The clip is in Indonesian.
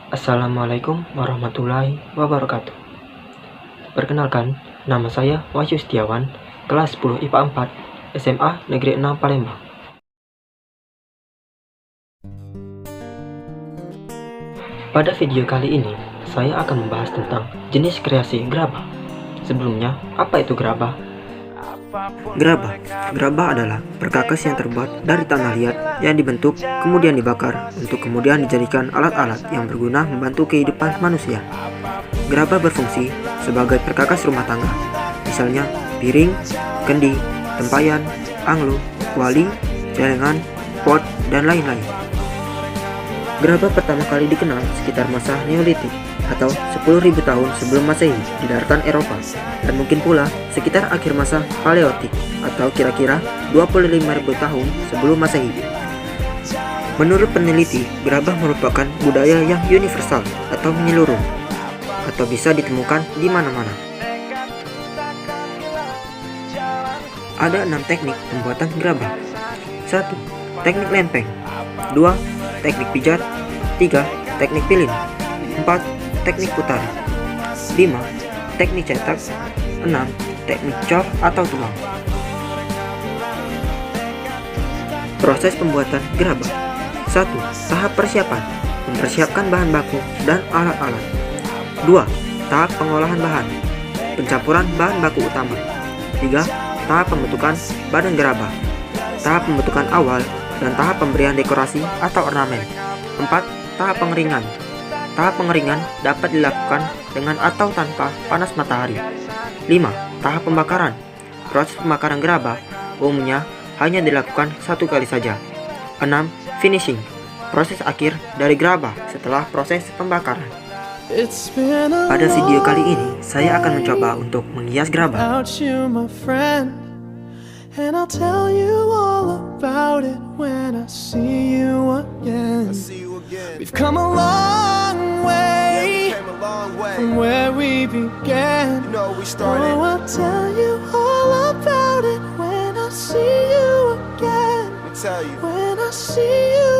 Assalamualaikum warahmatullahi wabarakatuh. Perkenalkan, nama saya Wahyu Setiawan, kelas 10 IPA 4, SMA Negeri 6 Palembang. Pada video kali ini, saya akan membahas tentang jenis kreasi gerabah. Sebelumnya, apa itu gerabah? Gerabah adalah perkakas yang terbuat dari tanah liat yang dibentuk kemudian dibakar untuk kemudian dijadikan alat-alat yang berguna membantu kehidupan manusia. Gerabah berfungsi sebagai perkakas rumah tangga, misalnya piring, kendi, tempayan, anglo, kuali, celengan, pot, dan lain-lain. Gerabah pertama kali dikenal sekitar masa Neolitik atau 10.000 tahun sebelum Masehi di daratan Eropa, dan mungkin pula sekitar akhir masa Paleolitik atau kira-kira 25.000 tahun sebelum Masehi. Menurut peneliti, gerabah merupakan budaya yang universal atau menyeluruh, atau bisa ditemukan di mana-mana. Ada 6 teknik pembuatan gerabah. 1. Teknik lempeng. 2. Teknik pijat. 3. Teknik pilin. 4. Teknik putar. 5. Teknik cetak. 6. Teknik cor atau tulang. Proses pembuatan gerabah. 1. Tahap persiapan. Mempersiapkan bahan baku dan alat-alat. 2. Tahap pengolahan bahan. Pencampuran bahan baku utama. 3. Tahap pembentukan badan gerabah. Tahap pembentukan awal dan tahap pemberian dekorasi atau ornamen. 4. Tahap pengeringan. Tahap pengeringan dapat dilakukan dengan atau tanpa panas matahari. 5. Tahap pembakaran. Proses pembakaran gerabah umumnya hanya dilakukan satu kali saja. 6. Finishing. Proses akhir dari gerabah setelah proses pembakaran. Pada video kali ini, saya akan mencoba untuk menghias gerabah. And I'll tell you all about it when I see you again. We've come a long way, from where we began. Oh, I'll tell you all about it when I see you again. When I see you